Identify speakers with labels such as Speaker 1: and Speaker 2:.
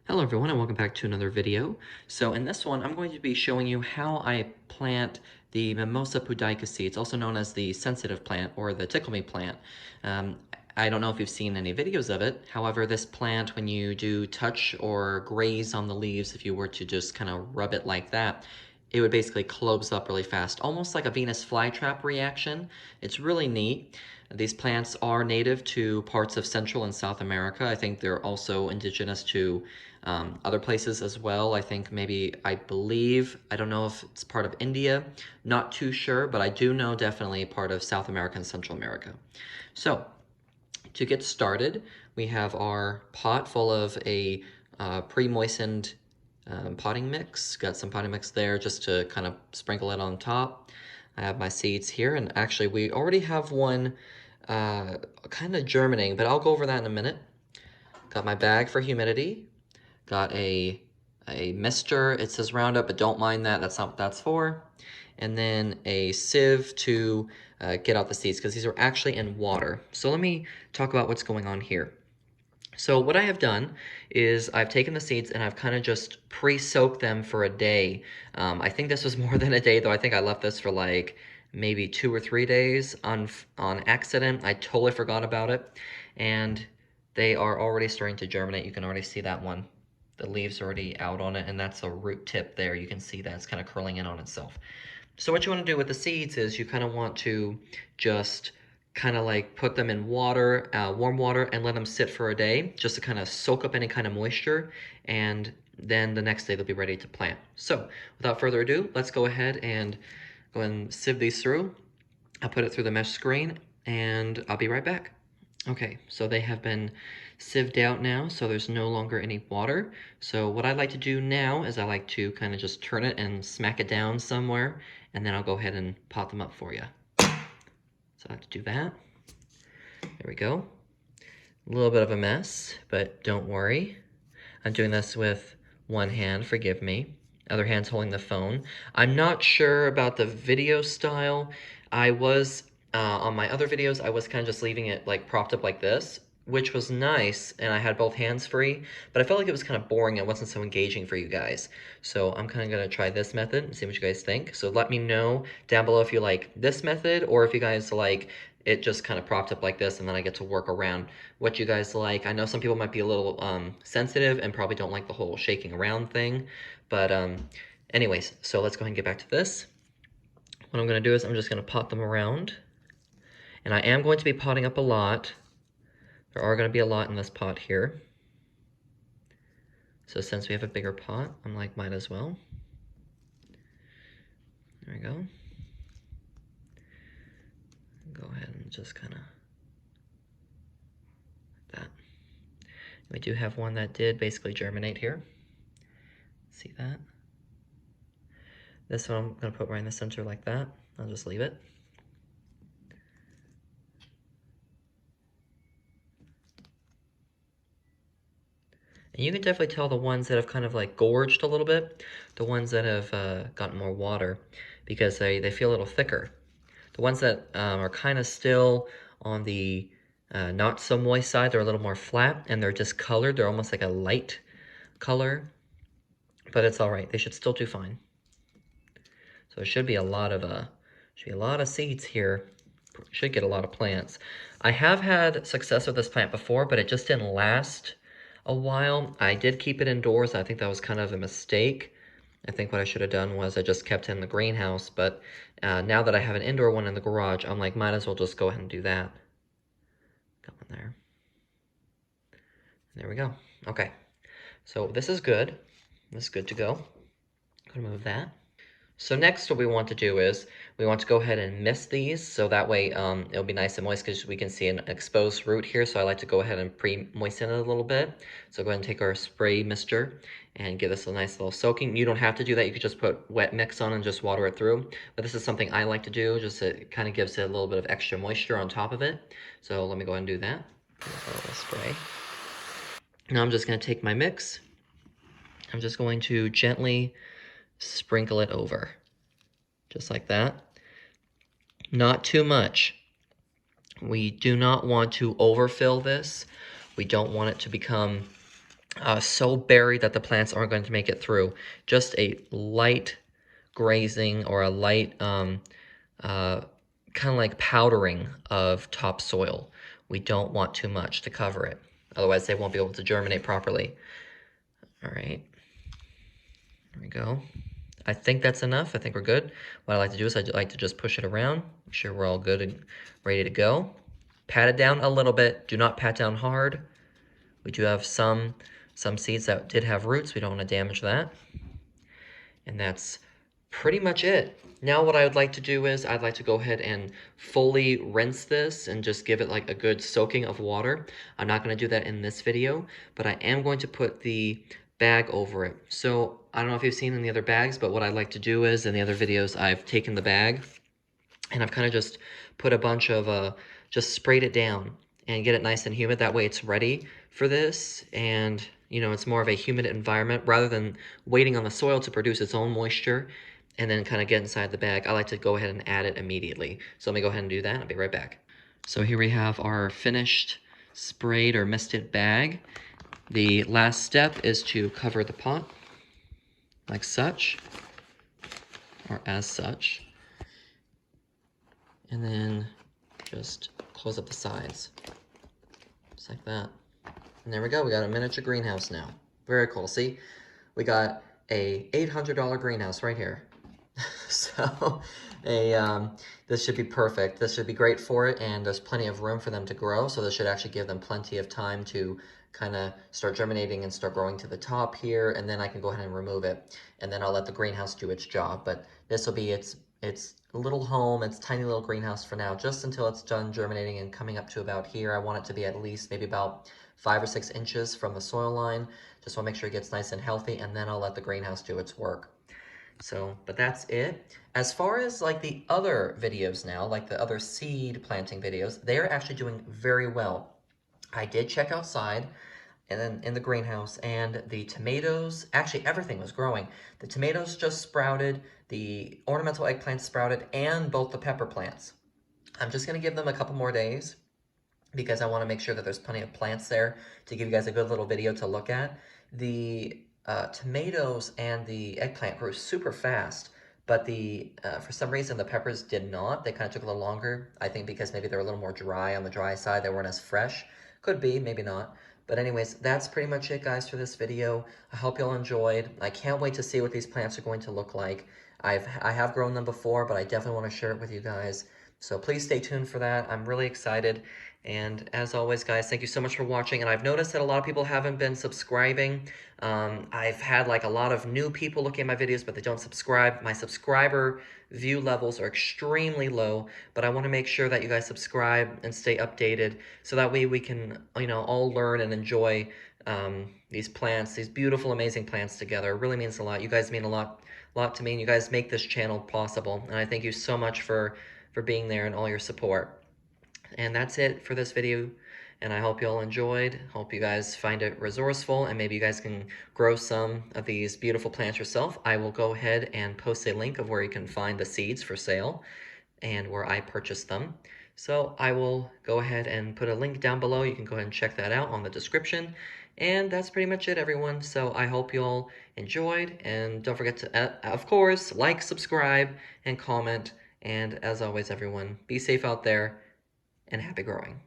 Speaker 1: Hello everyone and welcome back to another video. So in this one I'm going to be showing you how I plant the Mimosa Pudica seeds, also known as the sensitive plant or the tickle me plant. Um, I don't know if you've seen any videos of it. However, this plant, when you do touch or graze on the leaves, if you were to just kind of rub it like that, it would basically close up really fast, almost like a Venus flytrap reaction. It's really neat. These plants are native to parts of Central and South America. I think they're also indigenous to other places as well. I believe, I don't know if it's part of India, not too sure, but I do know definitely part of South America and Central America. So, to get started, we have our pot full of a pre-moistened potting mix. Got some potting mix there just to kind of sprinkle it on top. I have my seeds here, and actually we already have one kind of germinating, but I'll go over that in a minute. Got my bag for humidity. Got a mister. It says Roundup, but don't mind that. That's not what that's for. And then a sieve to get out the seeds because these are actually in water. So let me talk about what's going on here. So what I have done is I've taken the seeds and I've kind of just pre-soaked them for a day. I think this was more than a day, though. I think I left this for like maybe 2 or 3 days on accident. I totally forgot about it. And they are already starting to germinate. You can already see that one. The leaves are already out on it, and that's a root tip there. You can see that it's kind of curling in on itself. So what you want to do with the seeds is you kind of want to just kind of like put them in water, warm water, and let them sit for a day just to kind of soak up any kind of moisture, and then the next day they'll be ready to plant. So without further ado, let's go ahead and sieve these through. I'll put it through the mesh screen and I'll be right back. Okay, so they have been sieved out now, so there's no longer any water. So what I like to do now is I like to kind of just turn it and smack it down somewhere, and then I'll go ahead and pot them up for you. So I have to do that. There we go. A little bit of a mess, but don't worry. I'm doing this with one hand, forgive me. Other hand's holding the phone. I'm not sure about the video style. I was, on my other videos, I was kind of just leaving it like propped up like this, which was nice, and I had both hands free, but I felt like it was kind of boring. It wasn't so engaging for you guys. So I'm kind of going to try this method and see what you guys think. So let me know down below if you like this method, or if you guys like it just kind of propped up like this, and then I get to work around what you guys like. I know some people might be a little sensitive and probably don't like the whole shaking around thing, but anyways, so let's go ahead and get back to this. What I'm going to do is I'm just going to pot them around, and I am going to be potting up a lot. There are going to be a lot in this pot here. So since we have a bigger pot, I'm like, might as well. There we go. Go ahead and just kind of like that. We do have one that did basically germinate here. See that? This one I'm going to put right in the center like that. I'll just leave it. And you can definitely tell the ones that have kind of like gorged a little bit, the ones that have gotten more water, because they feel a little thicker. The ones that are kind of still on the not so moist side, they're a little more flat, and they're discolored. They're almost like a light color, but it's all right. They should still do fine. So it should be a lot of seeds here. Should get a lot of plants. I have had success with this plant before, but it just didn't last a while. I did keep it indoors. I think that was kind of a mistake. I think what I should have done was I just kept it in the greenhouse, but now that I have an indoor one in the garage, I'm like, might as well just go ahead and do that. Got one there. There we go. Okay, so this is good. This is good to go. I'm gonna move that. So next what we want to do is we want to go ahead and mist these, so that way it'll be nice and moist because we can see an exposed root here. So I like to go ahead and pre-moisten it a little bit. So go ahead and take our spray mister and give this a nice little soaking. You don't have to do that. You could just put wet mix on and just water it through. But this is something I like to do, just it kind of gives it a little bit of extra moisture on top of it. So let me go ahead and do that. A little spray. Now I'm just going to take my mix. I'm just going to gently sprinkle it over. Just like that. Not too much. We do not want to overfill this. We don't want it to become so buried that the plants aren't going to make it through. Just a light grazing or a light uh, kind of like powdering of topsoil. We don't want too much to cover it. Otherwise, they won't be able to germinate properly. All right, there we go. I think that's enough. I think we're good. What I like to do is I like to just push it around, make sure we're all good and ready to go. Pat it down a little bit. Do not pat down hard. We do have some seeds that did have roots. We don't want to damage that. And that's pretty much it. Now what I would like to do is I'd like to go ahead and fully rinse this and just give it like a good soaking of water. I'm not going to do that in this video, but I am going to put the bag over it. So I don't know if you've seen in the other bags, but what I like to do is in the other videos I've taken the bag and I've kind of just put a bunch of, just sprayed it down and get it nice and humid. That way it's ready for this, and you know, it's more of a humid environment rather than waiting on the soil to produce its own moisture and then kind of get inside the bag. I like to go ahead and add it immediately. So let me go ahead and do that. I'll be right back. So here we have our finished sprayed or misted bag. The last step is to cover the pot like such, or as such, and then just close up the sides, just like that. And there we go, we got a miniature greenhouse now. Very cool, see? We got a $800 greenhouse right here. So, this should be perfect. This should be great for it, and there's plenty of room for them to grow, so this should actually give them plenty of time to kind of start germinating and start growing to the top here, and then I can go ahead and remove it, and then I'll let the greenhouse do its job. But this will be its little home, its tiny little greenhouse for now, just until it's done germinating and coming up to about here. I want it to be at least maybe about 5 or 6 inches from the soil line. Just want to make sure it gets nice and healthy, and then I'll let the greenhouse do its work. So, but that's it. As far as like the other videos now, like the other seed planting videos, they're actually doing very well. I did check outside and then in the greenhouse, and the tomatoes, actually everything was growing. The tomatoes just sprouted, the ornamental eggplants sprouted, and both the pepper plants. I'm just gonna give them a couple more days because I want to make sure that there's plenty of plants there to give you guys a good little video to look at. The tomatoes and the eggplant grew super fast, but for some reason the peppers did not. They kind of took a little longer. I think because maybe they're a little more dry on the dry side. They weren't as fresh. Could be, maybe not. But anyways, that's pretty much it, guys, for this video. I hope y'all enjoyed. I can't wait to see what these plants are going to look like. I have grown them before, but I definitely want to share it with you guys. So please stay tuned for that. I'm really excited. And as always, guys, thank you so much for watching. And I've noticed that a lot of people haven't been subscribing. I've had like a lot of new people looking at my videos, but they don't subscribe. My subscriber view levels are extremely low, but I want to make sure that you guys subscribe and stay updated so that way we can, you know, all learn and enjoy these plants, these beautiful, amazing plants together. It really means a lot. You guys mean a lot to me, and you guys make this channel possible. And I thank you so much for being there and all your support. And that's it for this video, and I hope you all enjoyed. Hope you guys find it resourceful, and maybe you guys can grow some of these beautiful plants yourself. I will go ahead and post a link of where you can find the seeds for sale and where I purchased them. So I will go ahead and put a link down below. You can go ahead and check that out on the description. And that's pretty much it, everyone. So I hope you all enjoyed, and don't forget to, of course, like, subscribe, and comment. And as always, everyone, be safe out there, and happy growing.